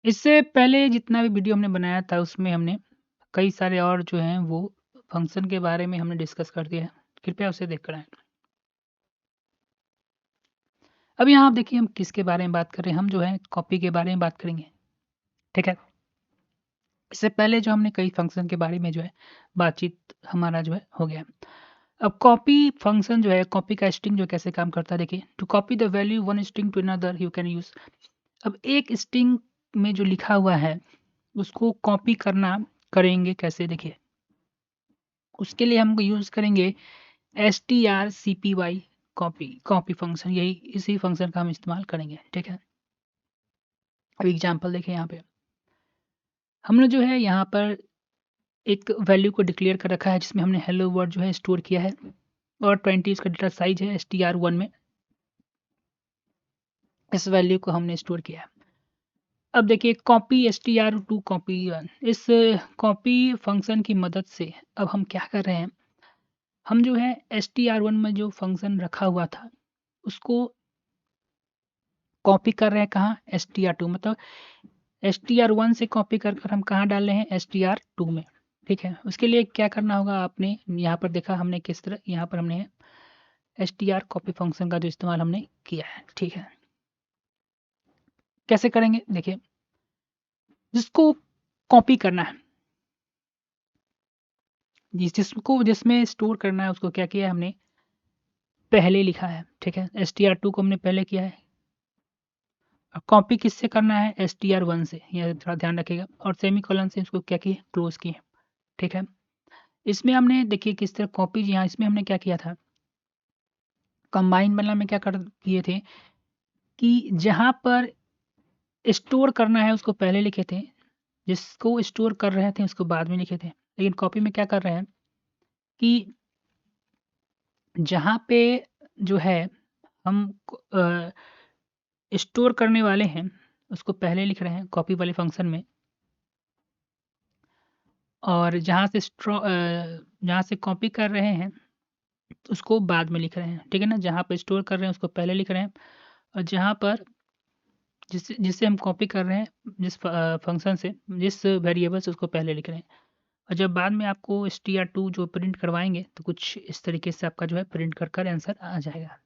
इससे पहले जितना भी वीडियो हमने बनाया था उसमें हमने कई सारे और जो हैं वो फंक्शन के बारे में हमने डिस्कस कर दिया है। कृपया उसे देखकर आएँ। अब यहाँ आप देखिए हम किसके बारे में बात कर रहे हैं, हम जो है कॉपी के बारे में बात करेंगे, ठीक है? इससे पहले जो हमने कई फंक्शन के बारे में जो है बातचीत हमारा जो है हो गया। अब कॉपी फंक्शन जो है, कॉपी का स्ट्रिंग जो कैसे काम करता है देखिए, to copy the value one string to another you can use. अब एक स्ट्रिंग में जो लिखा हुआ है उसको कॉपी करना करेंगे कैसे देखिए, उसके लिए हम यूज़ करेंगे strcpy कॉपी कॉपी फंक्शन, यही इसी फंक्शन का हम इस्तेमाल करेंगे, ठीक है? अब एग्जांपल देखिए यहाँ पे हमने जो है यहाँ पर एक वैल्यू को डिक्लेयर कर रखा है जिसमें हमने हेलो वर्ड जो है स्टोर किया है और 20 इसका डेटा साइज है str1 में इस वैल्यू को हमने स्टोर किया है। अब देखिए कॉपी str2 कॉपी 1, इस कॉपी फंक्शन की मदद से अब हम क्या कर रहे हैं, हम जो है str1 में जो फंक्शन रखा हुआ था उसको कॉपी कर रहे हैं कहाँ, str2 मतलब str1 से कॉपी कर कर हम कहाँ डाल रहे हैं, str2 में, ठीक है? उसके लिए क्या करना होगा, आपने यहाँ पर देखा हमने किस तरह यहाँ पर हमने str कॉपी फंक्शन का जो इस्तेमाल हमने किया है, ठीक है? कैसे करेंगे देखिए, जिसको कॉपी करना है, जिसको जिसमें स्टोर करना है उसको क्या किया है हमने पहले लिखा है, ठीक है? str2 को हमने पहले किया है और कॉपी किससे करना है, str1 से, यह थोड़ा ध्यान रखिएगा, और सेमीकोलन से इसको क्या किए क्लोज किए, ठीक है? इसमें हमने देखिए किस तरह कॉपी, यहाँ इसमें हमने क्या किया था, कंबाइन वाला में क्या कर किए थे कि जहाँ पर स्टोर करना है उसको पहले लिखे थे, जिसको स्टोर कर रहे थे उसको बाद में लिखे थे। लेकिन कॉपी में क्या कर रहे हैं कि जहाँ पे जो है हम स्टोर करने वाले हैं उसको पहले लिख रहे हैं कॉपी वाले फंक्शन में, और जहाँ से कॉपी कर रहे हैं उसको बाद में लिख रहे हैं, ठीक है ना? जहाँ पे स्टोर कर रहे हैं उसको पहले लिख रहे हैं, और जहाँ पर जिससे जिससे हम कॉपी कर रहे हैं जिस फंक्शन से जिस वेरिएबल से उसको पहले लिख रहे हैं, और जब बाद में आपको str2 जो प्रिंट करवाएंगे तो कुछ इस तरीके से आपका जो है प्रिंट कर कर आंसर आ जाएगा।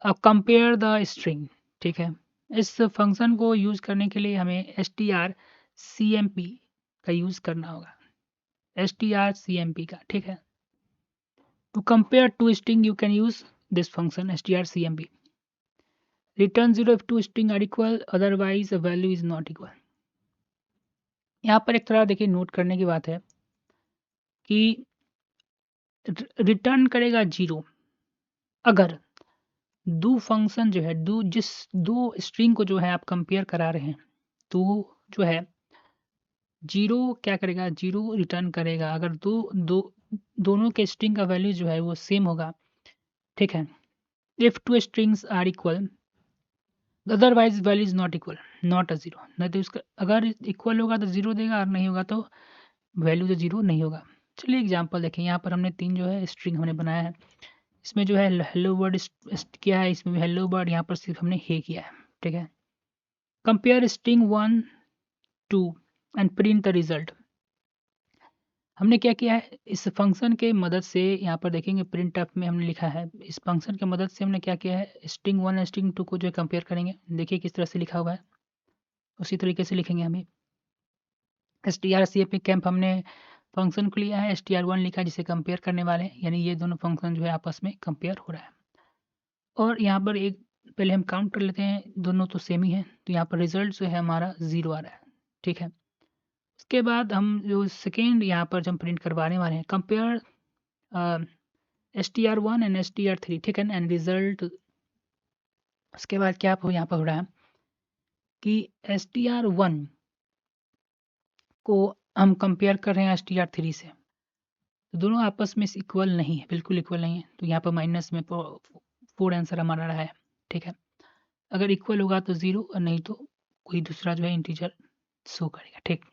अब कंपेयर द स्ट्रिंग, ठीक है? इस फंक्शन को यूज़ करने के लिए हमें strcmp का यूज़ करना होगा, strcmp का, ठीक है? To compare two string you can use this function strcmp। Return 0 if two string are equal, otherwise a value is not equal। यहाँ पर एक तरह देखिए नोट करने की बात है कि रिटर्न करेगा 0 अगर दो फंक्शन जो है दो स्ट्रिंग को जो है आप कंपेयर करा रहे हैं तो जो है 0 क्या करेगा, 0 रिटर्न करेगा अगर दोनों के स्ट्रिंग का वैल्यू जो है वो सेम होगा, ठीक है? If two strings are equal, otherwise value is not equal, not a 0। नहीं तो इसका अगर इक्वल होगा तो 0 देगा और नहीं होगा तो वैल्यू तो 0 नहीं होगा। चलिए एग्जांपल देखें, यहाँ पर हमने 3 जो है स्ट्रिंग हमने बनाया है, इसमें जो है हेलो वर्ड किया है, इसमें भी हेलो वर्ड, यहाँ पर सिर्फ हमने हे किया है, ठीक है? Compare string 1 2 and print the result. हमने क्या किया है इस फंक्शन के मदद से, यहाँ पर देखेंगे प्रिंट एफ में हमने लिखा है, इस फंक्शन की मदद से हमने क्या किया है स्ट्रिंग 1 और स्ट्रिंग 2 को जो है कंपेयर करेंगे। देखिए किस तरह से लिखा हुआ है, उसी तरीके से लिखेंगे हमें। strcp कैंप हमने फंक्शन को लिया है, str1 लिखा जिसे कंपेयर करने वाले हैं, यानी ये दोनों फंक्शन जो है आपस में कंपेयर हो रहा है। और यहाँ पर एक पहले हम काउंट कर लेते हैं, दोनों तो सेम ही है, तो यहाँ पर रिजल्ट जो है हमारा 0 आ रहा है, ठीक है? उसके बाद हम जो सेकेंड यहाँ पर जो हम प्रिंट करवाने वाले हैं, कंपेयर str1 एंड str3, ठीक है ना? एंड रिजल्ट, उसके बाद क्या यहाँ पर हो रहा है कि str1 को हम कंपेयर कर रहे हैं str3 से, तो दोनों आपस में इक्वल नहीं है, बिल्कुल इक्वल नहीं है, तो यहाँ पर माइनस में 4 आंसर हमारा रहा है, ठीक है? अगर इक्वल होगा तो 0 और नहीं तो कोई दूसरा जो है इंटीजर शो करेगा, ठीक?